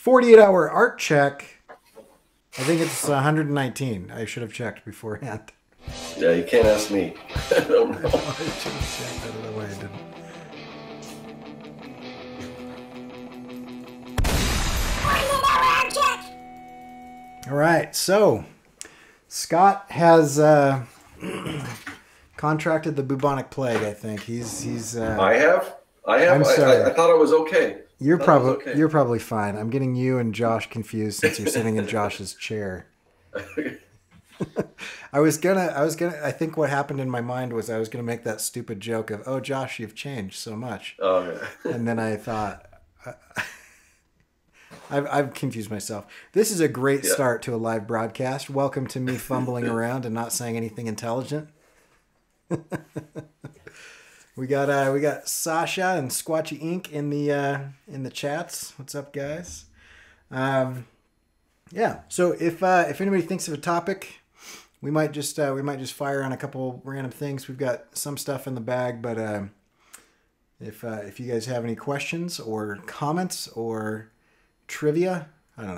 48-hour art check. I think it's 119. I should have checked beforehand. Yeah, you can't ask me. I don't know. I should have checked. I don't know why I didn't. All right, so Scott has contracted the bubonic plague. I think he's. I have. I'm sorry. I thought it was okay. You're probably fine. I'm getting you and Josh confused since you're sitting in Josh's chair. I think what happened in my mind was I was gonna make that stupid joke of, "Oh, Josh, you've changed so much," and then I thought. I've confused myself. This is a great start to a live broadcast. Welcome to me fumbling around and not saying anything intelligent. We got Sasha and Squatchy Inc. in the chats. What's up, guys? Yeah. So if anybody thinks of a topic, we might just fire on a couple random things. We've got some stuff in the bag, but if you guys have any questions or comments or trivia, I don't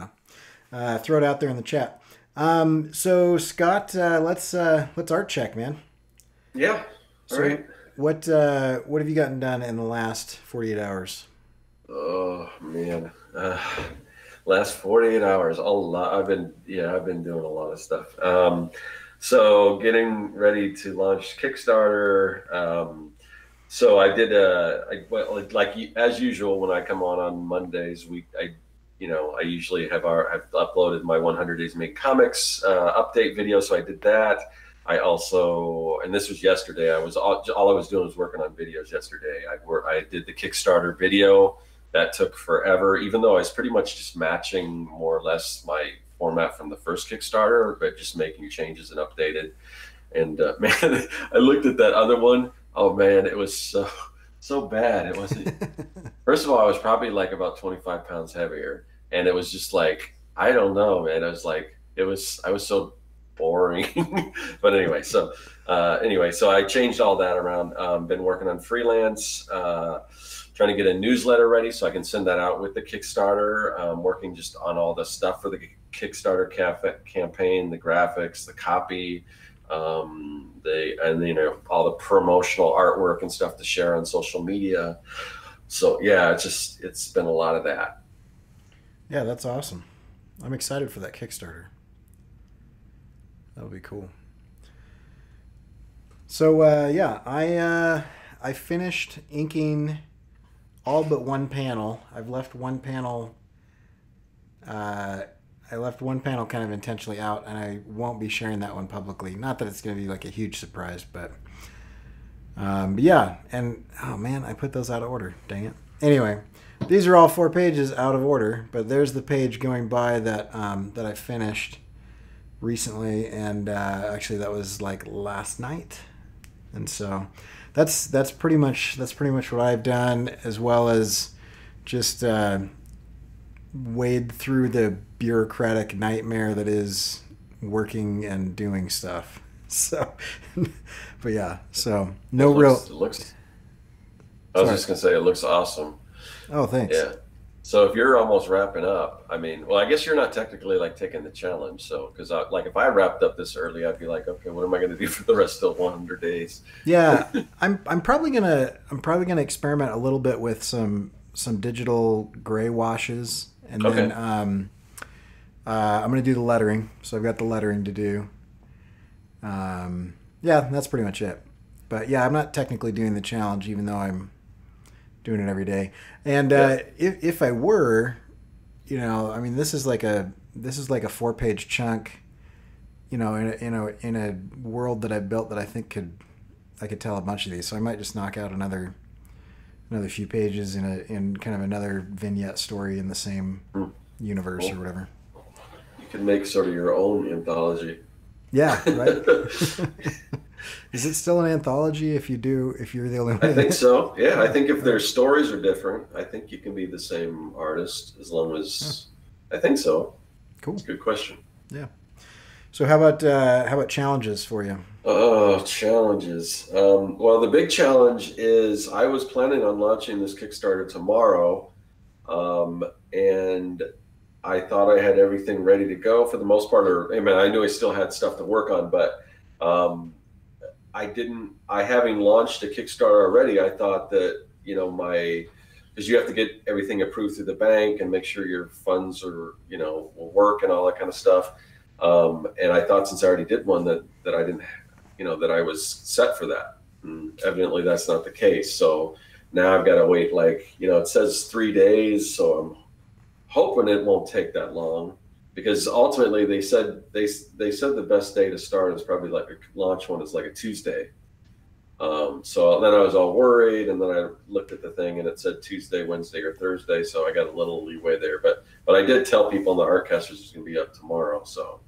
know, throw it out there in the chat. So Scott, let's art check, man. Yeah. So all right. What have you gotten done in the last 48 hours? Oh man, last 48 hours, a lot. I've been doing a lot of stuff. So getting ready to launch Kickstarter. So I did like as usual when I come on Mondays, I usually have uploaded my 100 Days Make Comics update video. So I did that. I also, and this was yesterday, all I was doing was working on videos yesterday. I did the Kickstarter video. That took forever, even though I was pretty much just matching more or less my format from the first Kickstarter, but just making changes and updated. And man, I looked at that other one. Oh man, it was so bad. It wasn't. First of all, I was probably like about 25 pounds heavier, and it was just like, I don't know, man. I was so boring. But anyway, so I changed all that around. Been working on freelance, trying to get a newsletter ready so I can send that out with the Kickstarter. Working just on all the stuff for the Kickstarter campaign, the graphics, the copy, all the promotional artwork and stuff to share on social media. So yeah, it's been a lot of that. Yeah, that's awesome. I'm excited for that Kickstarter. That'll be cool. So I finished inking all but one panel. I've left one panel. I left one panel kind of intentionally out, and I won't be sharing that one publicly. Not that it's going to be like a huge surprise, but yeah. And oh man, I put those out of order. Dang it. Anyway, these are all 4 pages out of order, but there's the page going by that that I finished recently, and actually that was like last night. And so that's pretty much what I've done, as well as just wade through the bureaucratic nightmare that is working and doing stuff. So but yeah, so no real. I was just gonna say it looks awesome. Oh, thanks. Yeah. So if you're almost wrapping up, I mean, well, I guess you're not technically like taking the challenge. So, because like if I wrapped up this early, I'd be like, okay, what am I going to do for the rest of 100 days? Yeah, I'm probably gonna experiment a little bit with some digital gray washes, and then I'm gonna do the lettering. So I've got the lettering to do. Yeah, that's pretty much it. But yeah, I'm not technically doing the challenge, even though I'm doing it every day. And if I were, I mean, this is like a 4-page chunk, in a world that I built that I think I could tell a bunch of these. So I might just knock out another few pages in kind of another vignette story in the same universe or whatever. You can make sort of your own anthology. Yeah, right. Is it still an anthology if you're the only one? I think so. Yeah, I think if their stories are different, I think you can be the same artist as long as. I think so. Cool. That's a good question. Yeah. So how about challenges for you? Oh, challenges. Well, the big challenge is I was planning on launching this Kickstarter tomorrow, and I thought I had everything ready to go for the most part, or I mean, I knew I still had stuff to work on, but um, I didn't. I having launched a Kickstarter already, I thought that because you have to get everything approved through the bank and make sure your funds are will work and all that kind of stuff. And I thought since I already did one that I didn't that I was set for that. And evidently, that's not the case. So now I've got to wait. It says 3 days, so I'm hoping it won't take that long, because ultimately they said the best day to start is probably like a launch one is like a Tuesday. So then I was all worried, and then I looked at the thing and it said Tuesday, Wednesday, or Thursday, so I got a little leeway there. But I did tell people in the Artcasters is going to be up tomorrow, so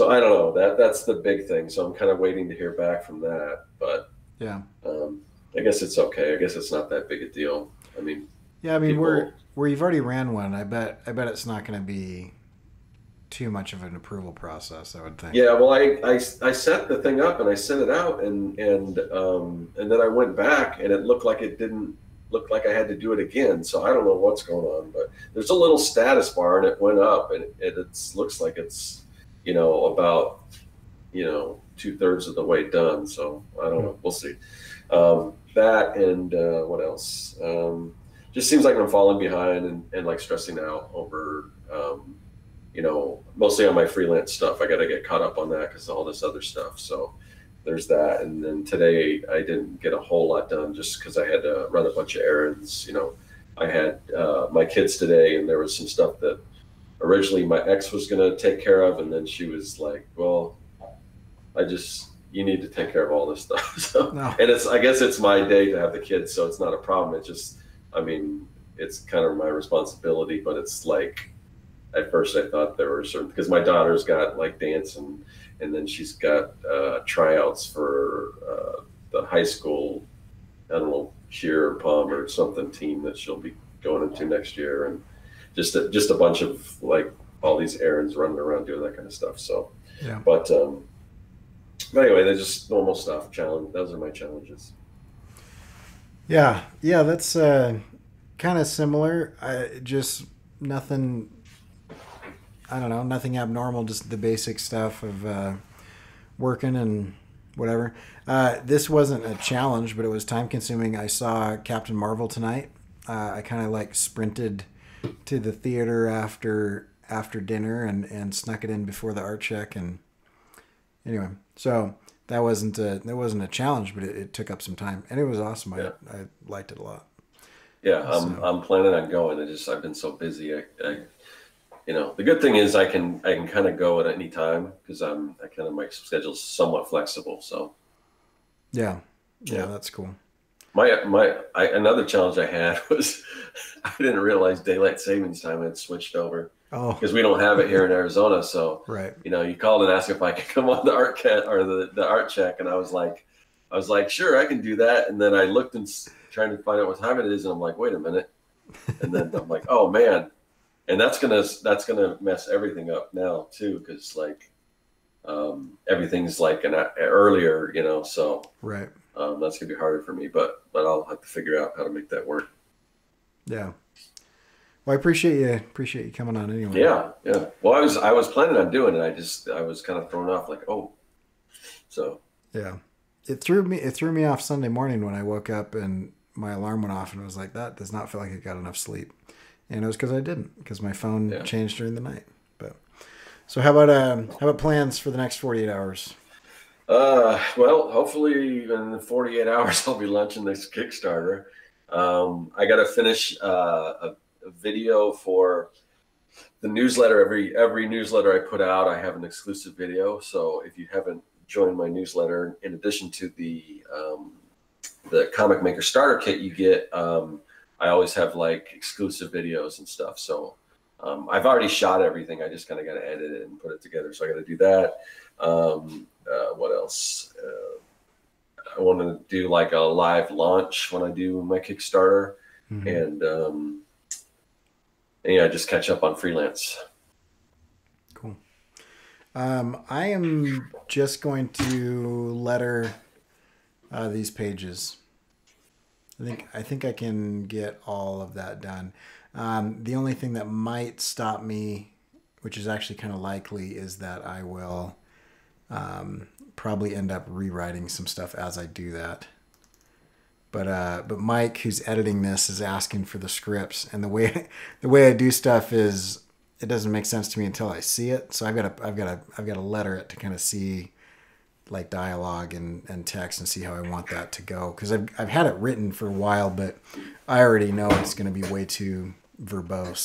I don't know, that's the big thing. So I'm kind of waiting to hear back from that, but Yeah. I guess it's okay. I guess it's not that big a deal. I mean, Yeah, I mean, people. where you've already ran one, I bet it's not going to be too much of an approval process, I would think. Yeah, well, I set the thing up and I sent it out, and then I went back and it looked like it didn't look like I had to do it again. So I don't know what's going on, but there's a little status bar and it went up, and it looks like it's about 2/3 of the way done. So I don't know. We'll see. That and what else? Just seems like I'm falling behind and like stressing out over. Mostly on my freelance stuff. I got to get caught up on that because of all this other stuff. So there's that. And then today I didn't get a whole lot done just because I had to run a bunch of errands. I had my kids today, and there was some stuff that originally my ex was going to take care of. And then she was like, well, you need to take care of all this stuff. So, No. and I guess it's my day to have the kids, so it's not a problem. It's just, I mean, it's kind of my responsibility, but it's like, at first I thought there were certain, because my daughter's got like dance and then she's got tryouts for the high school, I don't know, cheer or pom or something team that she'll be going into next year, and just a bunch of like all these errands, running around doing that kind of stuff. So Yeah. but anyway, they're just normal stuff. Those are my challenges. Yeah. Yeah, that's kind of similar. Just nothing, I don't know, nothing abnormal, just the basic stuff of working and whatever. This wasn't a challenge, but it was time consuming. I saw Captain Marvel tonight. I kind of like sprinted to the theater after dinner and snuck it in before the art check. And anyway, so that wasn't a challenge, but it took up some time, and it was awesome. Yeah. I liked it a lot. Yeah, So, I'm planning on going. I've been so busy. The good thing is I can kind of go at any time because my schedule's somewhat flexible. So yeah, yeah. that's cool. Another challenge I had was I didn't realize daylight savings time had switched over Oh, because we don't have it here in Arizona. So right. you called and asked if I could come on the art cat or the art check, and I was like, sure, I can do that. And then I looked and trying to find out what time it is, and I'm like, wait a minute. And then I'm like, oh man. And that's gonna mess everything up now too, because like everything's like an earlier, so Right. that's gonna be harder for me. But I'll have to figure out how to make that work. Yeah. Well, I appreciate you coming on anyway. Yeah, yeah. Well, I was planning on doing it. I was kind of thrown off, like, oh, so Yeah. It threw me off Sunday morning when I woke up and my alarm went off, and I was like, that does not feel like I got enough sleep. And it was because I didn't, because my phone changed during the night. But so how about plans for the next 48 hours? Well, hopefully in 48 hours I'll be launching this Kickstarter. I got to finish a video for the newsletter. Every newsletter I put out, I have an exclusive video. So if you haven't joined my newsletter, in addition to the Comic Maker Starter Kit you get, I always have like exclusive videos and stuff. So I've already shot everything. I just kind of got to edit it and put it together. So I got to do that. What else? I want to do like a live launch when I do my Kickstarter, and yeah, just catch up on freelance. Cool. I am just going to letter these pages. I think I can get all of that done. The only thing that might stop me, which is actually kind of likely, is that I will probably end up rewriting some stuff as I do that. But Mike, who's editing this, is asking for the scripts, and the way I do stuff is it doesn't make sense to me until I see it. So I've got to letter it to kind of see like dialogue and text and see how I want that to go, because I've had it written for a while, but I already know it's going to be way too verbose.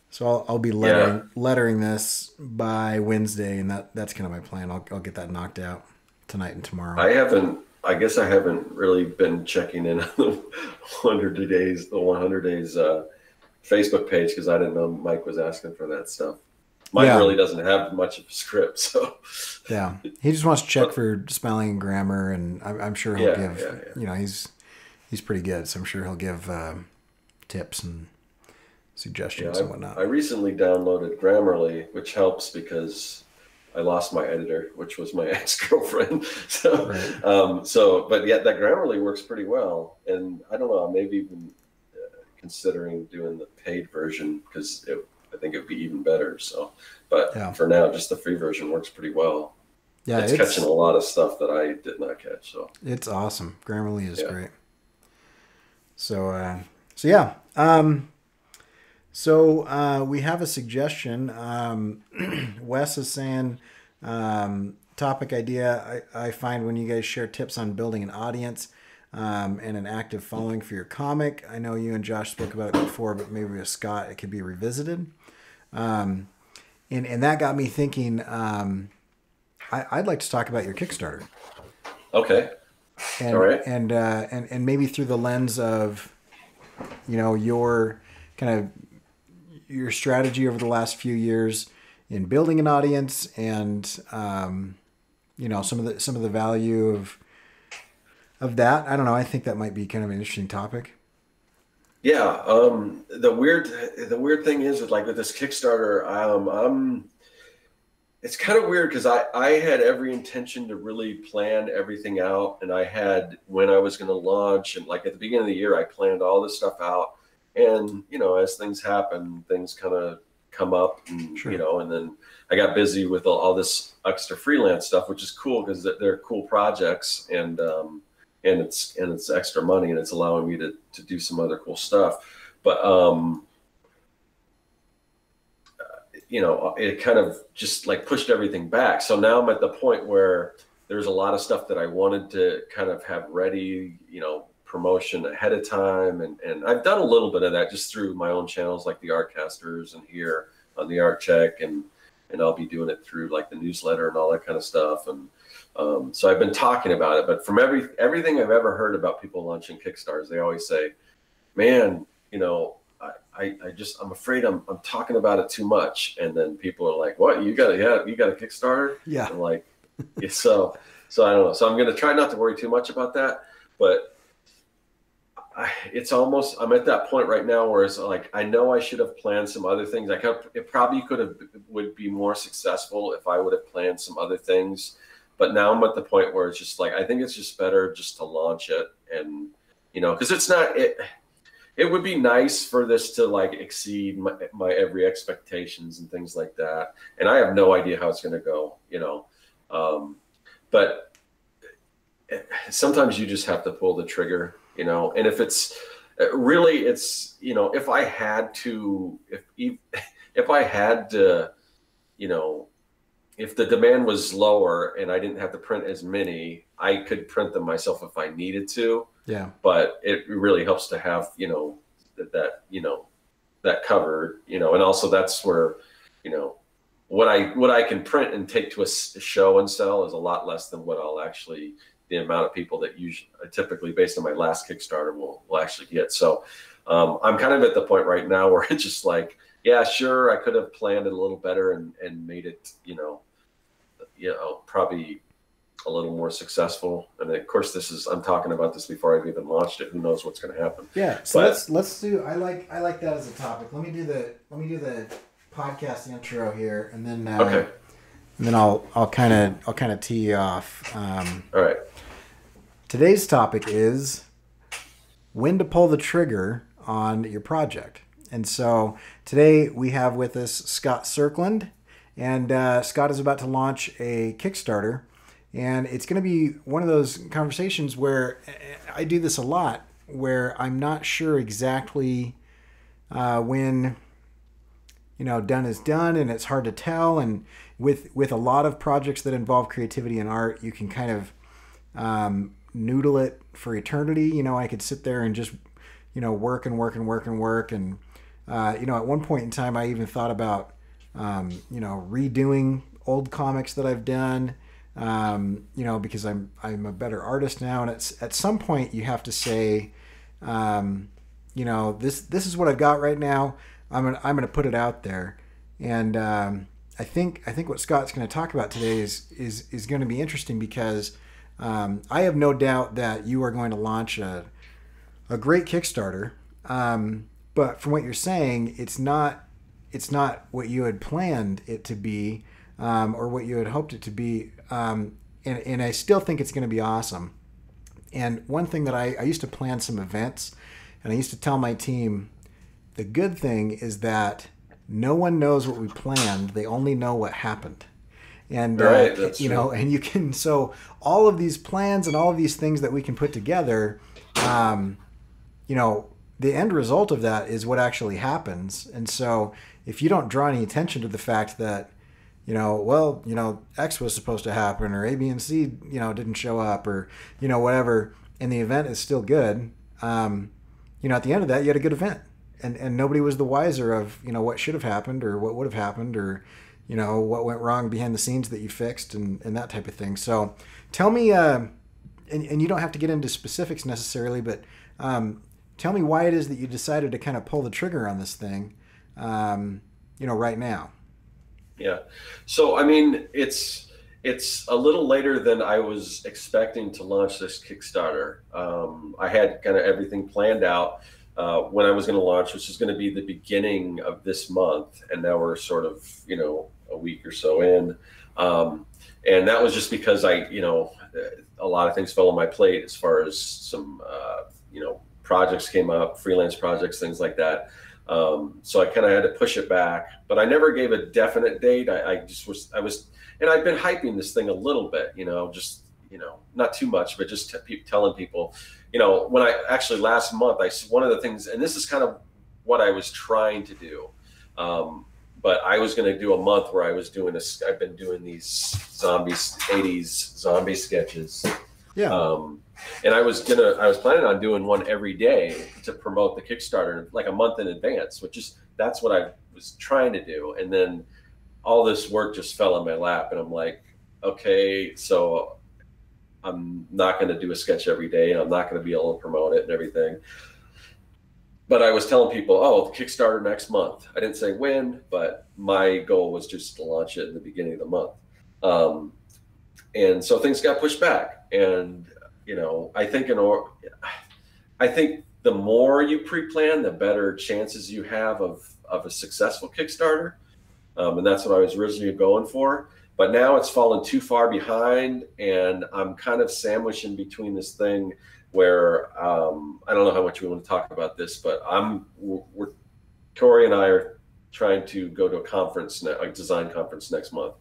So I'll be lettering this by Wednesday, and that's kind of my plan. I'll get that knocked out tonight and tomorrow. I guess I haven't really been checking in on the 100 days Facebook page, because I didn't know Mike was asking for that stuff. Mike really doesn't have much of a script, so yeah, he just wants to check for spelling and grammar, and I'm sure he'll give. You know, he's pretty good, so I'm sure he'll give tips and suggestions and whatnot. I recently downloaded Grammarly, which helps because I lost my editor, which was my ex-girlfriend. So, right. But yeah, that Grammarly works pretty well, and I don't know, maybe even considering doing the paid version, because I think it would be even better. So, but for now, just the free version works pretty well. Yeah, it's catching a lot of stuff that I did not catch. So it's awesome. Grammarly is great. So yeah. So we have a suggestion. Wes is saying, topic idea. I find when you guys share tips on building an audience and an active following for your comic. I know you and Josh spoke about it before, but maybe with Scott, it could be revisited. And that got me thinking, I'd like to talk about your Kickstarter. Okay. And, all right. And maybe through the lens of, you know, your kind of your strategy over the last few years in building an audience, and you know, some of the value of that. I don't know. I think that might be kind of an interesting topic. Yeah. The weird thing is with this Kickstarter, it's kind of weird because I had every intention to really plan everything out, and I had when I was going to launch, and like at the beginning of the year, I planned all this stuff out. And, you know, as things happen, things kind of come up, and, you know, and then I got busy with all this extra freelance stuff, which is cool because they're cool projects, and it's extra money, and it's allowing me to do some other cool stuff. But, you know, it kind of just like pushed everything back. So now I'm at the point where there's a lot of stuff that I wanted to kind of have ready, you know, promotion ahead of time, and I've done a little bit of that just through my own channels like the Artcasters and here on the Art Check, and I'll be doing it through like the newsletter and all that kind of stuff, and so I've been talking about it. But from everything I've ever heard about people launching Kickstarters, they always say, man, you know, I'm afraid I'm talking about it too much, and then people are like, what, you got a Kickstarter? Yeah. I'm like, yeah, so I don't know, so I'm going to try not to worry too much about that, but it's almost, I'm at that point right now where it's like, I know I should have planned some other things. It probably would be more successful if I would have planned some other things. But now I'm at the point where it's just like, I think it's just better just to launch it. And, you know, cause it would be nice for this to like exceed my every expectations and things like that. And I have no idea how it's going to go, you know? But sometimes you just have to pull the trigger, you know, and if it's really, you know, if I had to, you know, if the demand was lower and I didn't have to print as many, I could print them myself if I needed to. Yeah. But it really helps to have, you know, that covered, you know, and also that's where, you know, what I can print and take to a show and sell is a lot less than what I'll actually, the amount of people that typically based on my last Kickstarter will actually get. So I'm kind of at the point right now where it's just like, yeah, sure, I could have planned it a little better and made it, you know, probably a little more successful. And of course, I'm talking about this before I've even launched it. Who knows what's going to happen? Yeah. So let's do. I like that as a topic. Let me do the podcast intro here, and then okay. And then I'll kind of tee you off. All right. Today's topic is when to pull the trigger on your project. And so today we have with us Scott Cirkland, and Scott is about to launch a Kickstarter. And it's going to be one of those conversations where I do this a lot, where I'm not sure exactly when, done is done, and it's hard to tell. And with a lot of projects that involve creativity and art, you can kind of noodle it for eternity. I could sit there and just, work and work and work and work. And, at one point in time, I even thought about, redoing old comics that I've done, because I'm a better artist now. And at some point you have to say, this is what I've got right now. I'm gonna put it out there. And I think what Scott's going to talk about today is going to be interesting, because I have no doubt that you are going to launch a great Kickstarter. But from what you're saying, it's not what you had planned it to be, or what you had hoped it to be. And I still think it's going to be awesome. And one thing that I used to plan some events, and I used to tell my team, the good thing is that no one knows what we planned. They only know what happened. And, right, that's true. And you can, so all of these plans and all of these things that we can put together, the end result of that is what actually happens. And so if you don't draw any attention to the fact that, X was supposed to happen, or A, B, and C, didn't show up, or, whatever, and the event is still good, at the end of that, you had a good event. And nobody was the wiser of, what should have happened, or what would have happened, or, what went wrong behind the scenes that you fixed, and that type of thing. So tell me, and you don't have to get into specifics necessarily, but tell me why it is that you decided to kind of pull the trigger on this thing, right now. Yeah. So, I mean, it's a little later than I was expecting to launch this Kickstarter. I had kind of everything planned out when I was going to launch, which is going to be the beginning of this month. And now we're sort of, a week or so in. And that was just because a lot of things fell on my plate as far as some, projects came up, freelance projects, things like that. So I kind of had to push it back, but I never gave a definite date. I was, and I've been hyping this thing a little bit, not too much, but just telling people, when I actually last month, one of the things, and this is kind of what I was trying to do. But I was going to do a month where I was doing I've been doing these 80s zombie sketches. Yeah. And I was planning on doing one every day to promote the Kickstarter, like a month in advance, that's what I was trying to do. And then all this work just fell in my lap, and I'm like, okay, so I'm not going to do a sketch every day, and I'm not going to be able to promote it and everything. But I was telling people, the Kickstarter next month. I didn't say when, but my goal was just to launch it in the beginning of the month. And so things got pushed back. And, I think the more you pre-plan, the better chances you have of a successful Kickstarter. And that's what I was originally going for. But now it's fallen too far behind, and I'm kind of sandwiched in between this thing where I don't know how much we want to talk about this, but Corey and I are trying to go to a conference, a design conference next month.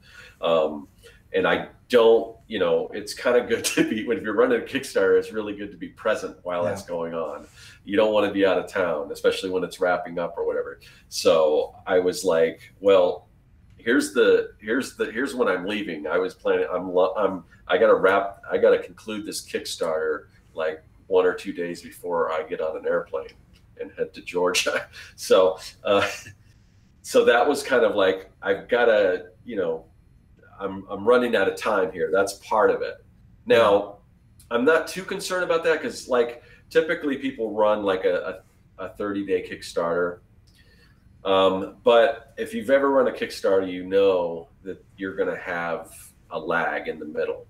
And I don't, it's kind of good to be, if you're running a Kickstarter, it's really good to be present while that's going on. You don't want to be out of town, especially when it's wrapping up or whatever. So I was like, well, here's when I'm leaving. I was planning, I got to conclude this Kickstarter like 1 or 2 days before I get on an airplane and head to Georgia. So that was kind of like, I've got to, I'm running out of time here. That's part of it. Now, I'm not too concerned about that, because like typically people run like a 30-day Kickstarter. But if you've ever run a Kickstarter, you know that you're going to have a lag in the middle.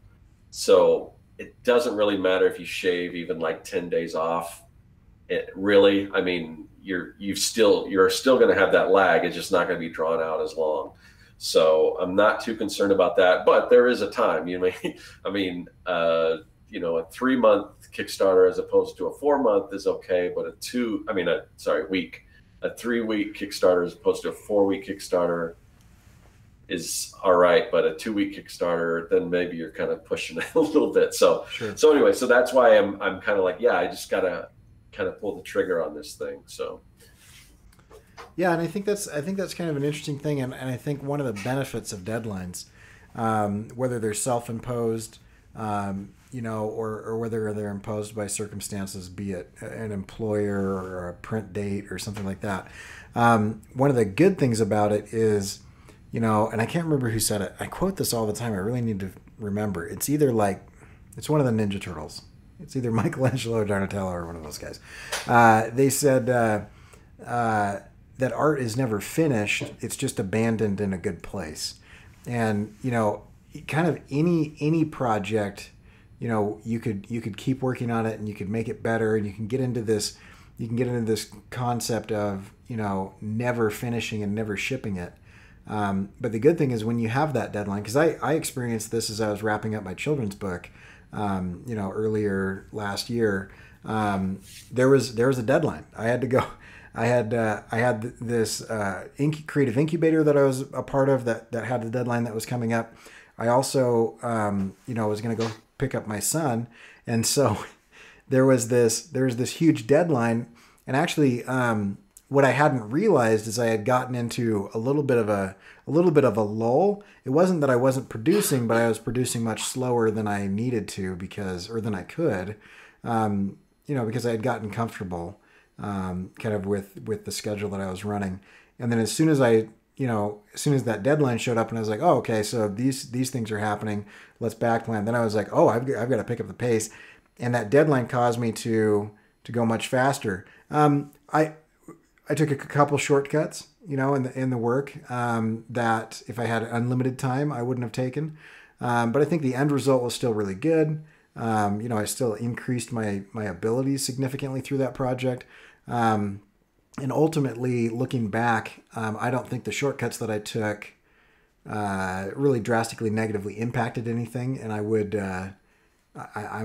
So it doesn't really matter if you shave even like 10 days off. It really, I mean, you're still going to have that lag. It's just not going to be drawn out as long. So I'm not too concerned about that, but there is a time, a 3 month Kickstarter as opposed to a 4 month is okay, but week, a 3 week Kickstarter as opposed to a 4 week Kickstarter is all right, but a 2 week Kickstarter, then maybe you're kind of pushing it a little bit. So, Sure. so anyway, so that's why I'm kind of like, yeah, I just gotta kind of pull the trigger on this thing. So, Yeah, and I think that's kind of an interesting thing, and I think one of the benefits of deadlines, whether they're self-imposed, or whether they're imposed by circumstances, be it an employer or a print date or something like that. One of the good things about it is, and I can't remember who said it. I quote this all the time. I really need to remember. It's either it's one of the Ninja Turtles. It's either Michelangelo or Donatello or one of those guys. They said that art is never finished. It's just abandoned in a good place. And, kind of any project, you could keep working on it and you could make it better, and you can get into this concept of, never finishing and never shipping it. But the good thing is when you have that deadline, because I experienced this as I was wrapping up my children's book, earlier last year. There was a deadline. I had to go. I had this creative incubator that I was a part of that had the deadline that was coming up. I also was going to go pick up my son, and so there was this huge deadline. And actually, what I hadn't realized is I had gotten into a little bit of a lull. It wasn't that I wasn't producing, but I was producing much slower than I needed to than I could, because I had gotten comfortable, kind of with the schedule that I was running. And then as soon as that deadline showed up and I was like, oh, okay, so these things are happening, let's back plan. Then I was like, oh, I've got to pick up the pace. And that deadline caused me to go much faster. I took a couple shortcuts, in the work, that if I had unlimited time, I wouldn't have taken. But I think the end result was still really good. I still increased my abilities significantly through that project. And ultimately, looking back, I don't think the shortcuts that I took really drastically negatively impacted anything, and I'm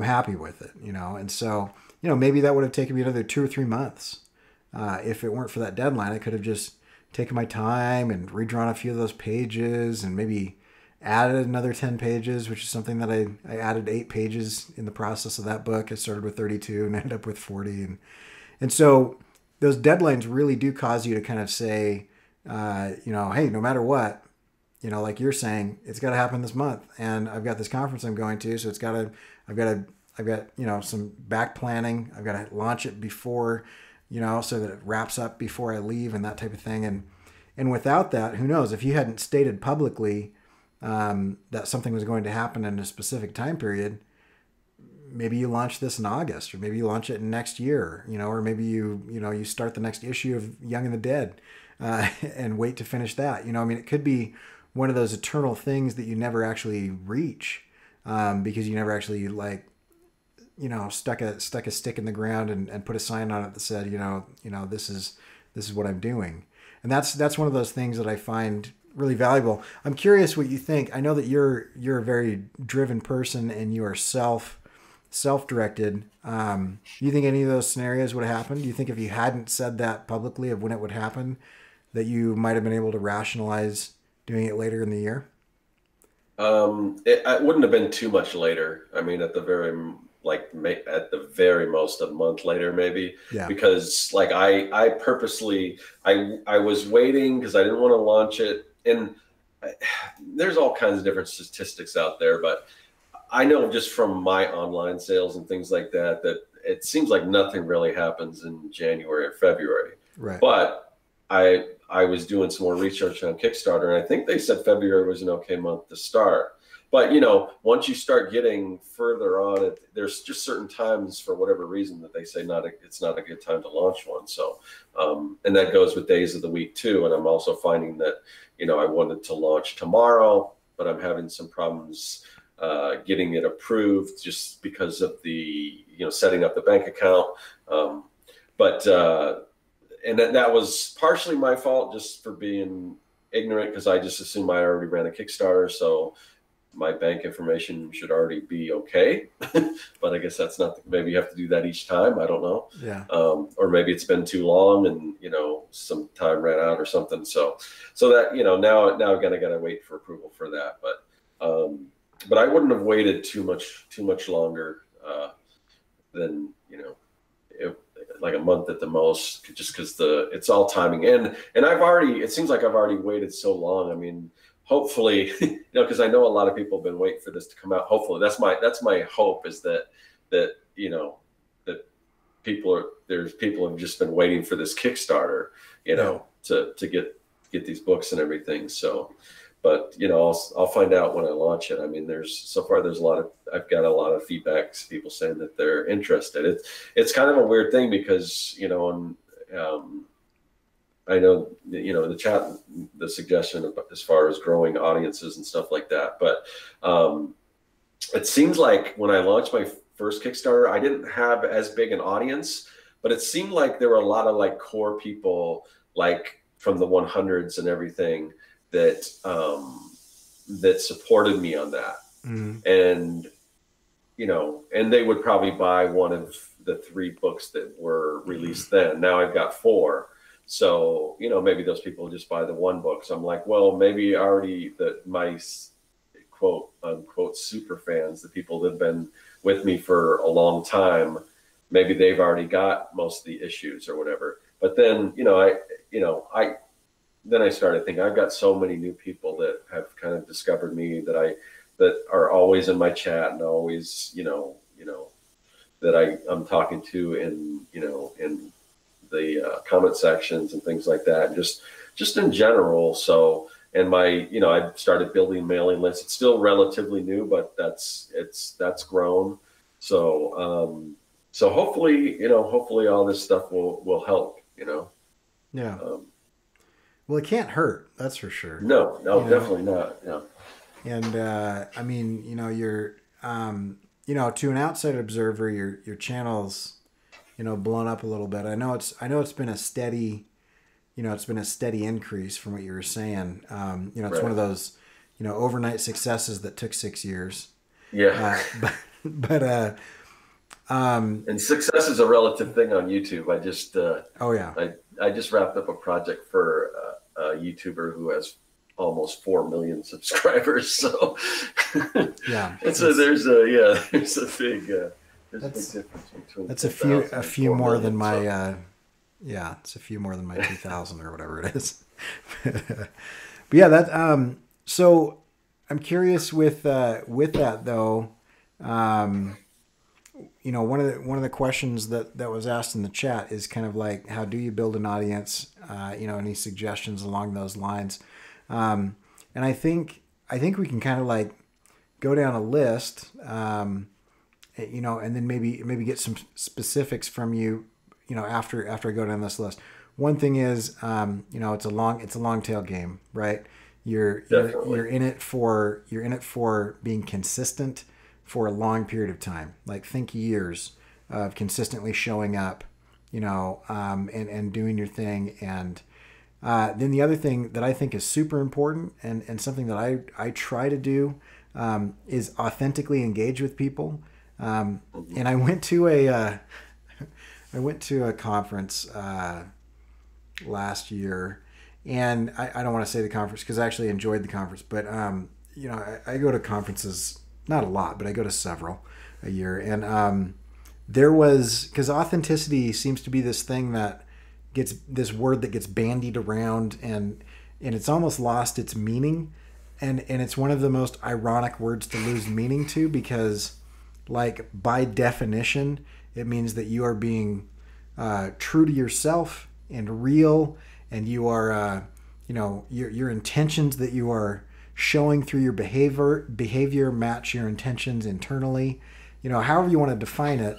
happy with it, And so, maybe that would have taken me another 2 or 3 months. If it weren't for that deadline, I could have just taken my time and redrawn a few of those pages and maybe added another 10 pages, which is something that I added 8 pages in the process of that book. I started with 32 and ended up with 40. And so those deadlines really do cause you to kind of say, hey, no matter what, like you're saying, it's got to happen this month. And I've got this conference I'm going to, so I've got, some back planning. I've got to launch it before, so that it wraps up before I leave and that type of thing. And without that, who knows, if you hadn't stated publicly that something was going to happen in a specific time period, maybe you launch this in August, or maybe you launch it next year, or maybe you start the next issue of Young and the Dead and wait to finish that. It could be one of those eternal things that you never actually reach because you never actually stuck a stick in the ground and put a sign on it that said, this is what I'm doing. And that's one of those things that I find really valuable. I'm curious what you think. I know that you're a very driven person and you are self-directed. Do you think any of those scenarios would have happened? Do you think if you hadn't said that publicly of when it would happen, that you might have been able to rationalize doing it later in the year? It wouldn't have been too much later. I mean, at the very most a month later, maybe. Yeah. Because I purposely, I was waiting because I didn't want to launch it. And there's all kinds of different statistics out there, but I know just from my online sales and things like that, that it seems like nothing really happens in January or February. Right. But I was doing some more research on Kickstarter, and I think they said February was an okay month to start. But, once you start getting further on, there's just certain times for whatever reason that they say it's not a good time to launch one. So, and that goes with days of the week too. And I'm also finding that, I wanted to launch tomorrow, but I'm having some problems getting it approved just because of the, setting up the bank account. And that was partially my fault just for being ignorant, because I just assumed I already ran a Kickstarter. So my bank information should already be okay. But I guess that's not, maybe you have to do that each time. I don't know. Yeah. Or maybe it's been too long and, some time ran out or something. So that, now again, I got to wait for approval for that. But I wouldn't have waited too much longer than, like a month at the most, just because it's all timing. And it seems like I've already waited so long. I mean, hopefully, because I know a lot of people have been waiting for this to come out. Hopefully, that's my hope, is that that there's people have just been waiting for this Kickstarter, to get these books and everything. So, but I'll find out when I launch it. I mean, there's I've got a lot of feedbacks, people saying that they're interested. It's kind of a weird thing because, I know, the chat, the suggestion as far as growing audiences and stuff like that. But it seems like when I launched my first Kickstarter, I didn't have as big an audience, but it seemed like there were a lot of like core people, like from the 100s and everything, that supported me on that. And and they would probably buy one of the 3 books that were released then. Now I've got 4. So, maybe those people just buy the 1 book. So I'm like, well, maybe already my quote unquote super fans, the people that have been with me for a long time, maybe they've already got most of the issues or whatever. But then, then I started thinking, I've got so many new people that have kind of discovered me that are always in my chat and always, that I'm talking to in the comment sections and things like that, and just in general. So, and I started building mailing lists. It's still relatively new, but that's grown. So, so hopefully all this stuff will help, Yeah. Well, it can't hurt. That's for sure. No, definitely not. Yeah. And I mean, you're, to an outside observer, your channel's, blown up a little bit. I know it's been a steady, increase from what you were saying. It's Right. one of those, overnight successes that took 6 years. Yeah. But and success is a relative thing on YouTube. I just oh yeah. I just wrapped up a project for a YouTuber who has almost 4 million subscribers. So yeah, there's a big difference between that's a few more than my it's a few more than my 2000 or whatever it is. But yeah, that so I'm curious with that though. One of the questions that was asked in the chat is kind of like, how do you build an audience? Any suggestions along those lines? And I think we can kind of like go down a list, and then maybe get some specifics from you, after I go down this list. One thing is, it's a long tail game, right? You're in it for being consistent for a long period of time. Like, think years of consistently showing up, and doing your thing. And then the other thing that I think is super important, and something that I try to do, is authentically engage with people. And I went to a conference last year, and I don't want to say the conference because I actually enjoyed the conference, but I go to conferences, not a lot, but I go to several a year. And because authenticity seems to be this thing that gets, this word that gets bandied around, and it's almost lost its meaning. And it's one of the most ironic words to lose meaning to, because like by definition, it means that you are being true to yourself and real, and you are, your intentions that you are showing through your behavior match your intentions internally, however you want to define it.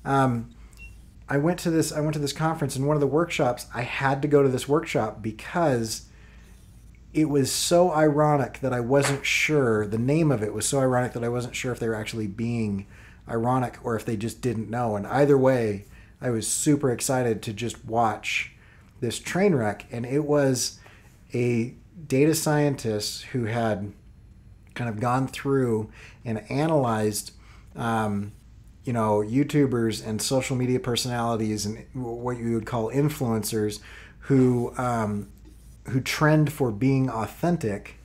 I went to this conference, and one of the workshops, I had to go to this workshop because it was so ironic that I wasn't sure, the name of it was so ironic that I wasn't sure if they were actually being ironic or if they just didn't know. And either way, I was super excited to just watch this train wreck. And it was a data scientist who had kind of gone through and analyzed, YouTubers and social media personalities and what you would call influencers who trend for being authentic,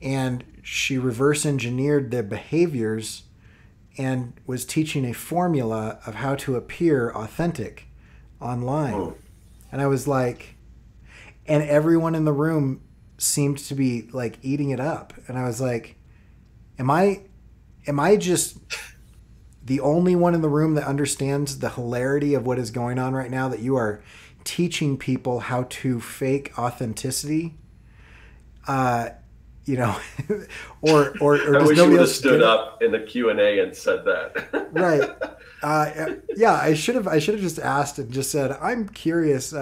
and she reverse engineered their behaviors and was teaching a formula of how to appear authentic online. Oh. And I was like, and everyone in the room seemed to be like eating it up. And I was like, am I just the only one in the room that understands the hilarity of what is going on right now, that you are teaching people how to fake authenticity? Or I does wish you nobody would have else stood get it? up in the Q&A and said that. Right. Yeah, I should have just asked and just said, I'm curious,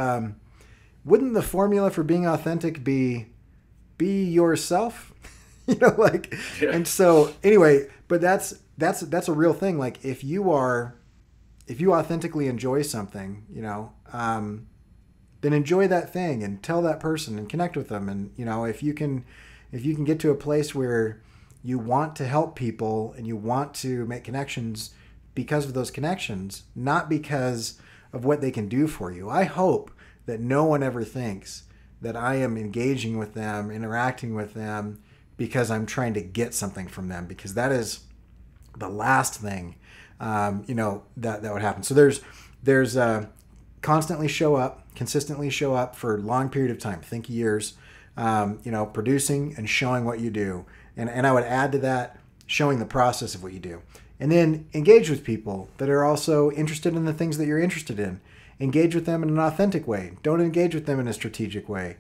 wouldn't the formula for being authentic be yourself? Like, Yeah. and so anyway, but that's a real thing. Like, if you authentically enjoy something, then enjoy that thing and tell that person and connect with them. And, if you can get to a place where you want to help people and you want to make connections because of those connections, not because of what they can do for you. I hope that no one ever thinks that I am engaging with them, interacting with them because I'm trying to get something from them, because that is the last thing, that would happen. So there's constantly show up, consistently show up for a long period of time, think years, producing and showing what you do. And I would add to that, showing the process of what you do. And then engage with people that are also interested in the things that you're interested in. Engage with them in an authentic way. Don't engage with them in a strategic way.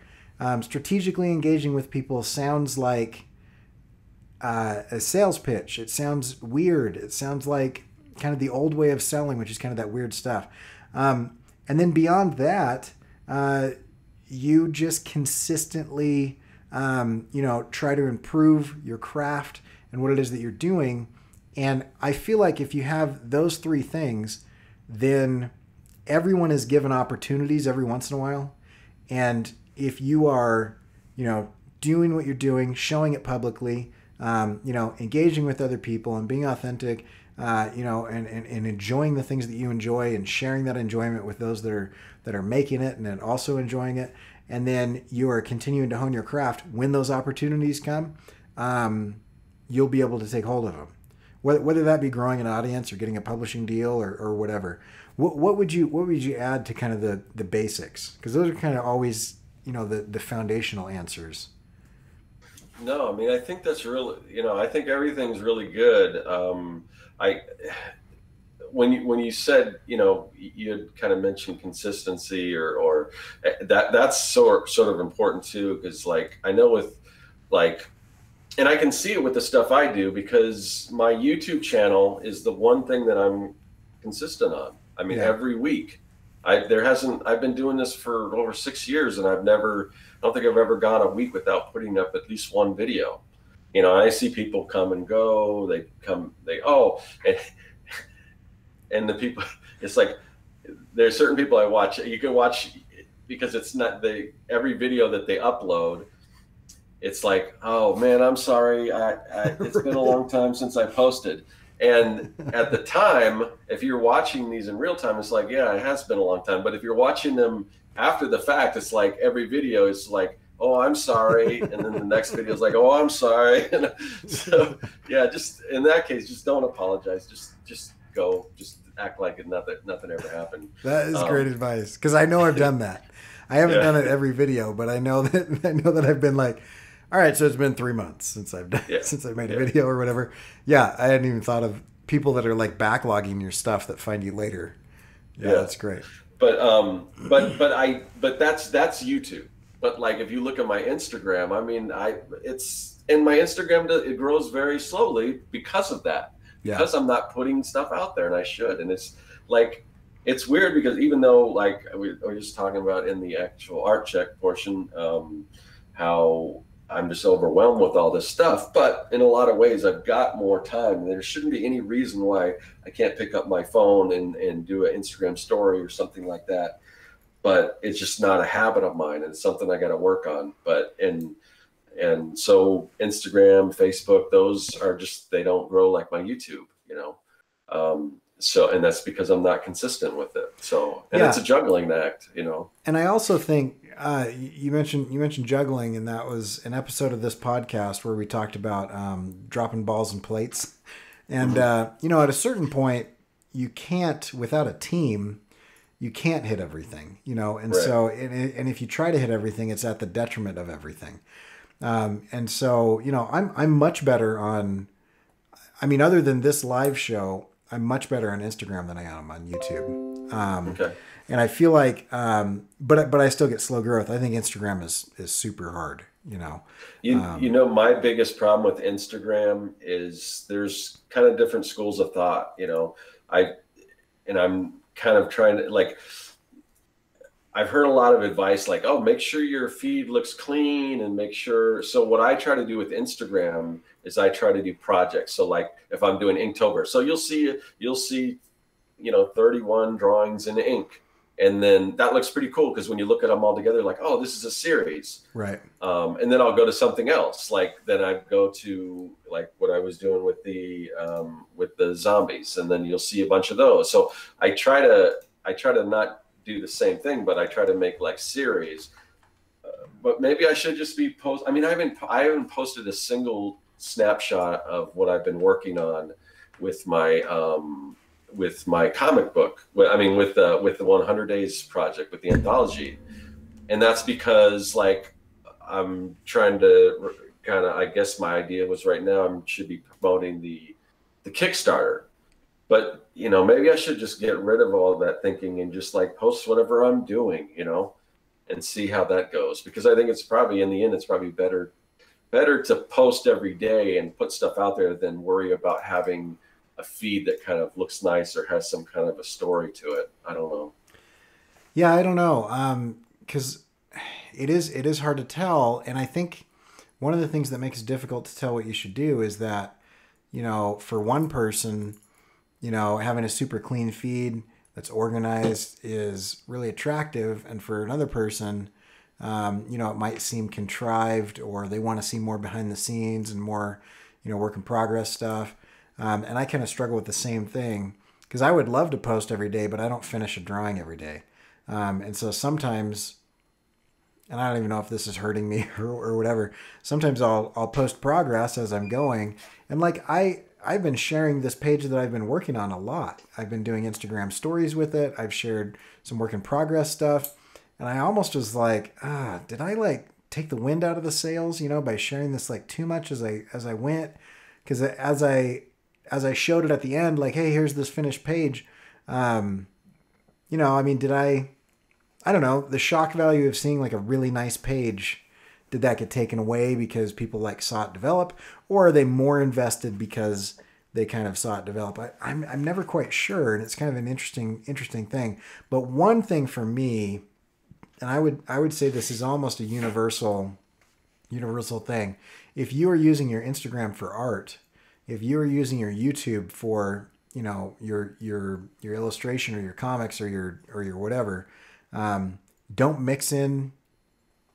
Strategically engaging with people sounds like a sales pitch. It sounds weird. It sounds like kind of the old way of selling, which is kind of that weird stuff. And then beyond that, you just consistently, try to improve your craft and what it is that you're doing. And I feel like if you have those three things, then everyone is given opportunities every once in a while. And if you are, doing what you're doing, showing it publicly, engaging with other people and being authentic, and enjoying the things that you enjoy and sharing that enjoyment with those that are making it and then also enjoying it. And then you are continuing to hone your craft. When those opportunities come, you'll be able to take hold of them. Whether that be growing an audience or getting a publishing deal or whatever. What would you add to kind of the basics? Because those are kind of always, the foundational answers. No, I mean, I think that's really, I think everything's really good. When you said, you had kind of mentioned consistency or that's sort of important too, because like I know with like, and I can see it with the stuff I do, because my YouTube channel is the one thing that I'm consistent on. I mean, every week. I've been doing this for over 6 years, and I don't think I've ever gone a week without putting up at least one video. I see people come and go. And the people, it's like, there's certain people I watch. You can watch because it's not every video that they upload. It's like, oh man, I'm sorry. It's been a long time since I posted. And at the time, if you're watching these in real time, it's like, yeah, it has been a long time. But if you're watching them after the fact, it's like every video is like, oh, I'm sorry. And then the next video is like, oh, I'm sorry. And so, yeah, just in that case, just don't apologize. Just go, just act like nothing ever happened. That is great advice, because I know I've done that. I haven't done it every video, but I know that I've been like, all right, so it's been 3 months since I've made a video or whatever. Yeah, I hadn't even thought of people that are like backlogging your stuff that find you later. Yeah, that's great. But that's YouTube. But like if you look at my Instagram, I mean, my Instagram it grows very slowly because of that. Because I'm not putting stuff out there, and I should. And it's like, it's weird because even though like we were just talking about in the actual art check portion, how I'm just overwhelmed with all this stuff, but in a lot of ways I've got more time. There shouldn't be any reason why I can't pick up my phone and do an Instagram story or something like that. But it's just not a habit of mine, and it's something I got to work on. But And so Instagram, Facebook, those are just, they don't grow like my YouTube, you know. So, and that's because I'm not consistent with it. So, and it's a Yeah. juggling act, you know. And I also think you mentioned juggling, and that was an episode of this podcast where we talked about dropping balls and plates. And Hmm. at a certain point, you can't, without a team, you can't hit everything. And Right. so and if you try to hit everything, it's at the detriment of everything. And so I'm much better on. I mean, other than this live show, I'm much better on Instagram than I am on YouTube. Okay. And I feel like, but I still get slow growth. I think Instagram is super hard. You know, my biggest problem with Instagram is there's kind of different schools of thought, you know. I and I'm kind of trying to like, I've heard a lot of advice like, oh, make sure your feed looks clean and make sure. So what I try to do with Instagram is I try to do projects. So like if I'm doing Inktober, so you'll see 31 drawings in ink. And then that looks pretty cool because when you look at them all together, like, oh, this is a series. Right. And then I'll go to something else. Like then I go to like what I was doing with the zombies, and then you'll see a bunch of those. So I try to not do the same thing, but I try to make like series. But maybe I should just be post. I mean, I haven't posted a single snapshot of what I've been working on with my comic book. I mean, with the 100 Days project, with the anthology, and that's because like I'm trying to kind of. I guess my idea was right now I should be promoting the Kickstarter, but maybe I should just get rid of all that thinking and just like post whatever I'm doing, and see how that goes. Because I think it's probably in the end, it's probably better to post every day and put stuff out there than worry about having a feed that kind of looks nice or has some kind of a story to it. I don't know. Yeah, I don't know. Because it is hard to tell, and I think one of the things that makes it difficult to tell what you should do is that for one person, having a super clean feed that's organized is really attractive, and for another person, it might seem contrived, or they want to see more behind the scenes and more, work in progress stuff. And I kind of struggle with the same thing because I would love to post every day, but I don't finish a drawing every day. And so sometimes, and I don't even know if this is hurting me or whatever. Sometimes I'll post progress as I'm going, and like I've been sharing this page that I've been working on a lot. I've been doing Instagram stories with it. I've shared some work in progress stuff, and I almost was like, did I like take the wind out of the sails, by sharing this like too much as I went? Because as I showed it at the end, like, hey, here's this finished page. I mean, did I don't know, the shock value of seeing like a really nice page, did that get taken away because people like saw it develop, or are they more invested because they kind of saw it develop? I'm never quite sure, and it's kind of an interesting thing. But one thing for me, and I would say this is almost a universal thing. If you are using your Instagram for art, if you are using your YouTube for your illustration or your comics or your whatever, don't mix in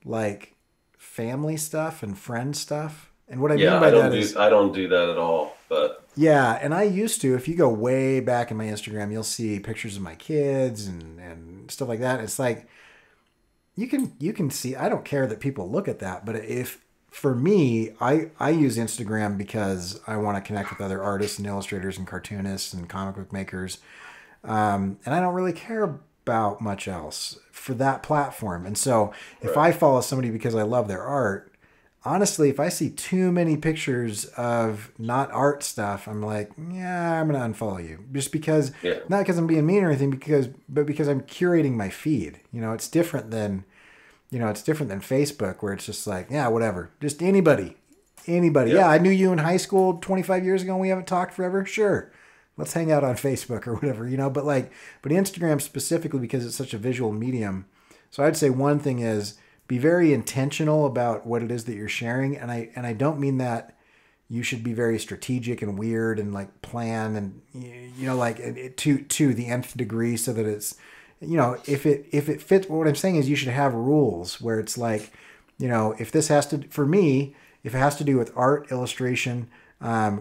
like family stuff and friend stuff. And what I Yeah, mean by that is, I don't do that at all. But yeah, and I used to. If you go way back in my Instagram, you'll see pictures of my kids and stuff like that. It's like you can see. I don't care that people look at that, but if for me, I use Instagram because I want to connect with other artists and illustrators and cartoonists and comic book makers, and I don't really care about much else for that platform. And so if right. I follow somebody because I love their art, honestly, if I see too many pictures of not art stuff, I'm like, yeah, I'm gonna unfollow you. Just because, Yeah. not because I'm being mean or anything, but because I'm curating my feed. It's different than Facebook, where it's just like, yeah, whatever, just anybody. Yeah. Yeah, I knew you in high school 25 years ago and we haven't talked forever. Sure, let's hang out on Facebook or whatever. But Instagram specifically, because it's such a visual medium. So I'd say one thing is be very intentional about what it is that you're sharing, and I don't mean that you should be very strategic and weird and like plan and like to the nth degree, so that it's if it fits. What I'm saying is you should have rules where it's like, if this has to, for me, if it has to do with art, illustration,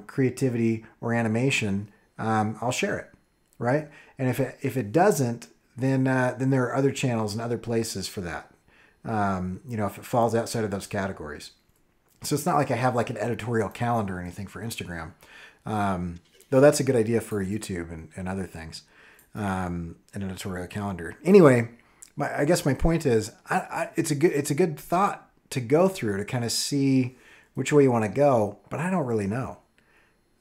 creativity, or animation, I'll share it, right? And if it doesn't, then there are other channels and other places for that. If it falls outside of those categories. So it's not like I have like an editorial calendar or anything for Instagram. Though that's a good idea for YouTube and other things. An editorial calendar. Anyway, I guess my point is, it's a good thought to go through to kind of see which way you want to go, but I don't really know.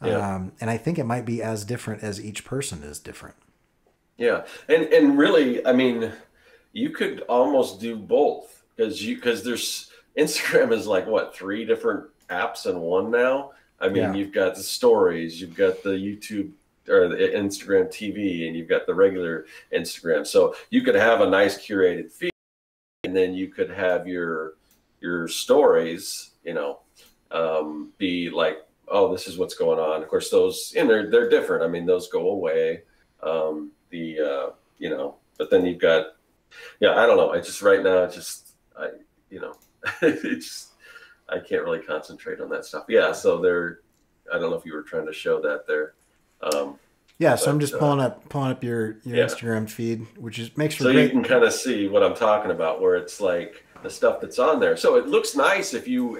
Yeah. And I think it might be as different as each person is different. Yeah. And really, I mean, you could almost do both because there's Instagram is like what, 3 different apps in one now. I mean, You've got the stories, you've got the YouTube or the Instagram TV, and you've got the regular Instagram. So you could have a nice curated feed, and then you could have your stories, be like, oh, this is what's going on. Of course, those, and they're different. I mean, those go away. But then you've got, I don't know. I just right now, it's I can't really concentrate on that stuff. Yeah. So I don't know if you were trying to show that there. So I'm just pulling up your Instagram feed, which makes for great. You can kind of see what I'm talking about, where it's like the stuff that's on there. So it looks nice if you're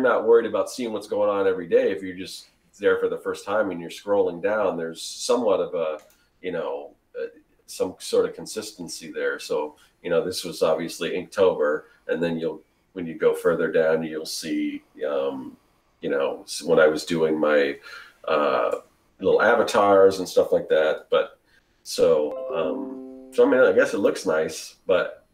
not worried about seeing what's going on every day. If you're just there for the first time and you're scrolling down, there's somewhat of a, some sort of consistency there. So, this was obviously Inktober, and then when you go further down, you'll see, when I was doing my little avatars and stuff like that. But so I mean, I guess it looks nice, but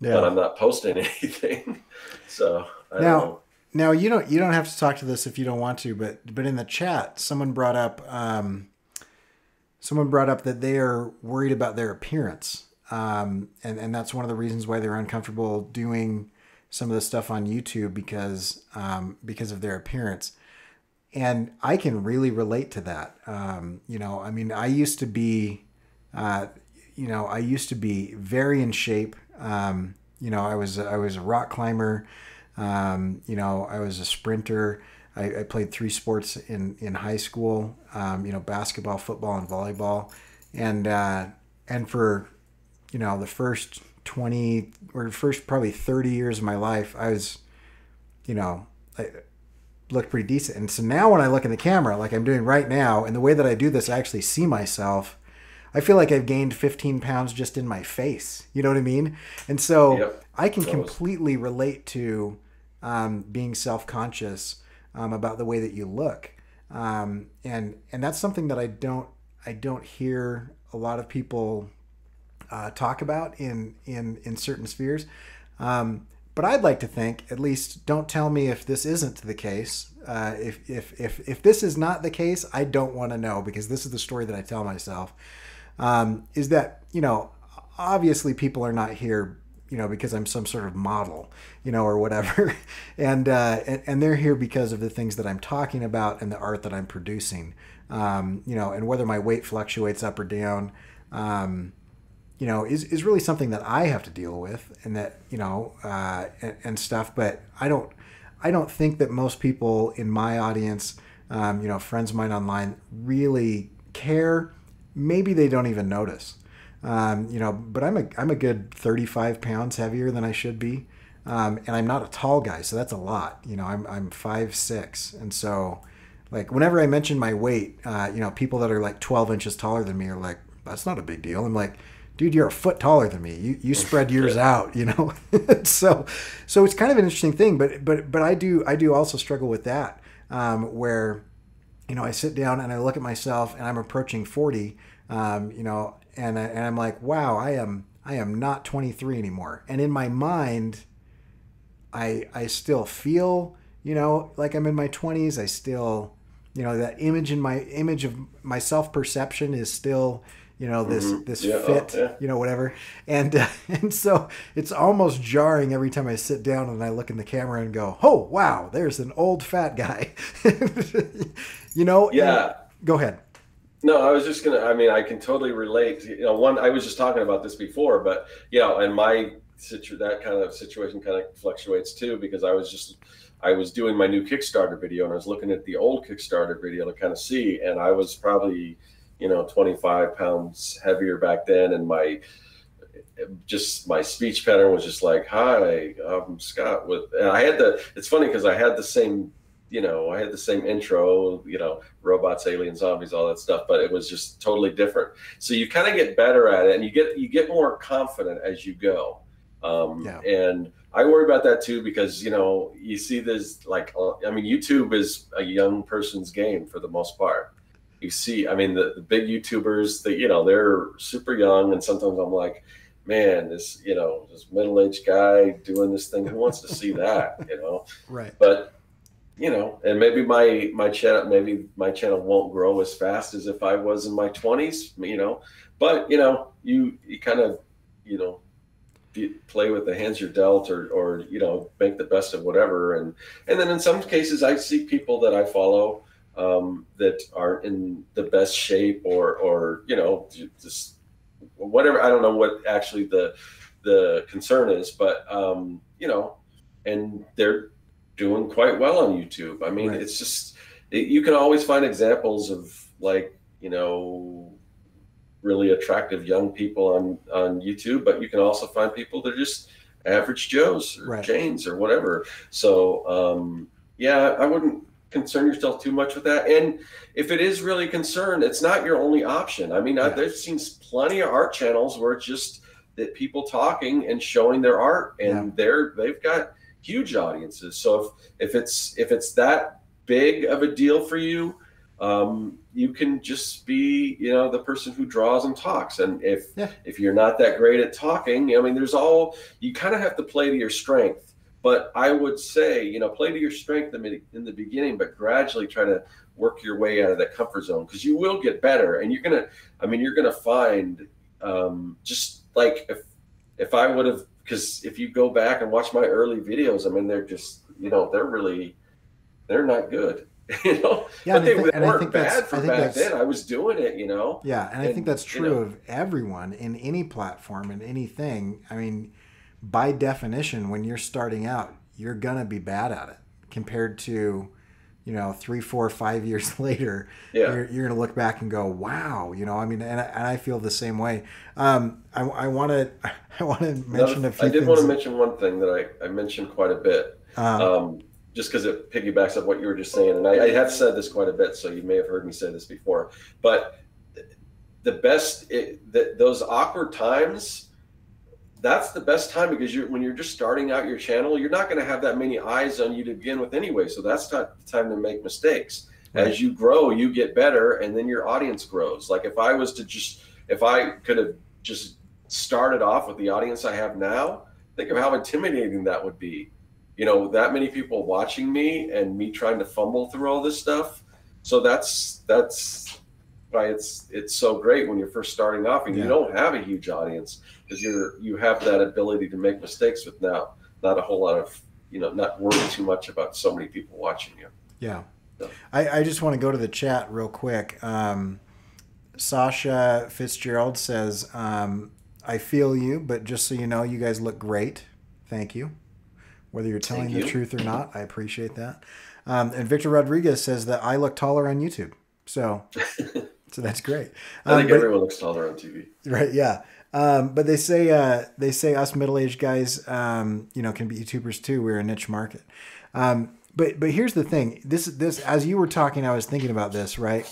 I'm not posting anything. So I don't know. Now you don't have to talk to this if you don't want to, but in the chat, someone brought up that they are worried about their appearance. And that's one of the reasons why they're uncomfortable doing some of the stuff on YouTube because of their appearance. And I can really relate to that. I mean, I used to be very in shape. I was a rock climber. I was a sprinter. I played 3 sports in high school, basketball, football, and volleyball. And for, the first 20 or first probably 30 years of my life, I was, I looked pretty decent. And so now when I look in the camera, like I'm doing right now, and the way that I do this, I actually see myself. I feel like I've gained 15 pounds just in my face. You know what I mean? And so I can completely relate to being self-conscious about the way that you look. And that's something that I don't hear a lot of people talk about in certain spheres. But I'd like to think, at least, don't tell me if this isn't the case. If this is not the case, I don't want to know, because this is the story that I tell myself. Is that, obviously people are not here, because I'm some sort of model, or whatever. And they're here because of the things that I'm talking about and the art that I'm producing. And whether my weight fluctuates up or down, is really something that I have to deal with, and that, and stuff. But I don't think that most people in my audience, friends of mine online, really care. Maybe they don't even notice. But I'm a good 35 pounds heavier than I should be. And I'm not a tall guy, so that's a lot. I'm 5'6", and so, like, whenever I mention my weight, people that are like 12 inches taller than me are like, that's not a big deal. I'm like, dude, you're a foot taller than me. You spread yours out, So it's kind of an interesting thing, but I do also struggle with that, where, I sit down and I look at myself and I'm approaching 40, and I'm like, wow, I am not 23 anymore. And in my mind, I still feel, like I'm in my 20s. I still, that image of my self-perception is still, this fit, whatever. And so it's almost jarring every time I sit down and I look in the camera and go, oh, wow, there's an old fat guy, Yeah. Go ahead. No, I was just I can totally relate. I was just talking about this before, but, and that kind of situation kind of fluctuates too, because I was doing my new Kickstarter video, and I was looking at the old Kickstarter video to kind of see, and I was probably, 25 pounds heavier back then, and my speech pattern was just like, "Hi, I'm Scott." And it's funny because I had the same, I had the same intro, robots, aliens, zombies, all that stuff, but it was just totally different. So you kind of get better at it, and you get more confident as you go. And I worry about that too, because, you see this, like, YouTube is a young person's game for the most part. You see, I mean, the big YouTubers, they're super young, and sometimes I'm like, man, this middle-aged guy doing this thing, who wants to see that, Right. But, and maybe my channel won't grow as fast as if I was in my 20s, but, you kind of, play with the hands you're dealt, or make the best of whatever. And then in some cases I see people that I follow that aren't in the best shape, or just whatever. I don't know what actually the concern is, but and they're doing quite well on YouTube. I mean, right. It's just, you can always find examples of, like, really attractive young people on YouTube, but you can also find people that are just average Joes or right. Janes or whatever. So I wouldn't concern yourself too much with that. And if it is really concerned, it's not your only option. I mean, I've seen plenty of art channels where it's just that people talking and showing their art, and they've got huge audiences. So if it's that big of a deal for you, you can just be, the person who draws and talks. And if you're not that great at talking, I mean, you kind of have to play to your strength. But I would say, play to your strength in the beginning, but gradually try to work your way out of that comfort zone, because you will get better. And you're gonna find, just like if I would have, because if you go back and watch my early videos, I mean, they're just, they're not good. But they weren't bad for back then. I was doing it, Yeah, and I think that's true of everyone in any platform and anything. I mean, by definition, when you're starting out, you're gonna be bad at it compared to, 3, 4, 5 years later. You're gonna look back and go, wow, I mean, and I feel the same way. I want to mention a few things. I did want to mention one thing that I mentioned quite a bit. Just because it piggybacks on what you were just saying. And I have said this quite a bit, so you may have heard me say this before. But those awkward times, that's the best time, because when you're just starting out your channel, you're not going to have that many eyes on you to begin with anyway. So that's not the time to make mistakes. Right. As you grow, you get better, and then your audience grows. Like if I could have just started off with the audience I have now, think of how intimidating that would be. That many people watching me and me trying to fumble through all this stuff. So that's why it's so great when you're first starting off and you don't have a huge audience, because you have that ability to make mistakes with not a whole lot of, not worry too much about so many people watching you. Yeah. So. I just want to go to the chat real quick. Sasha Fitzgerald says, I feel you, but just so you know, you guys look great. Thank you. Whether you're telling the truth or not, I appreciate that. And Victor Rodriguez says that I look taller on YouTube. So that's great. I think everyone looks taller on TV. Right, yeah. But they say us middle-aged guys, can be YouTubers too. We're a niche market. But here's the thing. This as you were talking, I was thinking about this, right?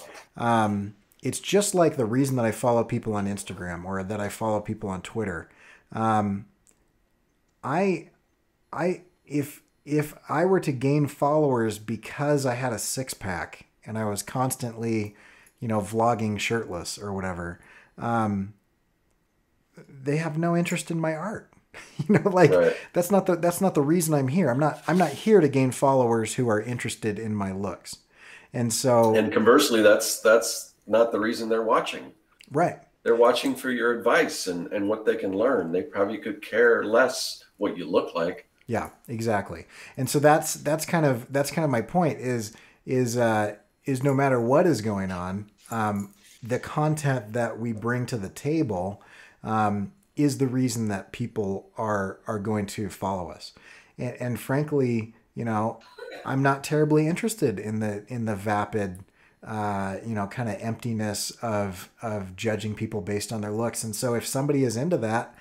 It's just like the reason that I follow people on Instagram or that I follow people on Twitter. If I were to gain followers because I had a six-pack and I was constantly, vlogging shirtless or whatever, they have no interest in my art. Right. That's not the reason I'm here. I'm not here to gain followers who are interested in my looks. And conversely, that's not the reason they're watching. Right. They're watching for your advice and what they can learn. They probably could care less what you look like. Yeah, exactly. And so that's kind of my point is no matter what is going on, the content that we bring to the table is the reason that people are going to follow us. And frankly, I'm not terribly interested in the vapid, kind of emptiness of judging people based on their looks. And so if somebody is into that,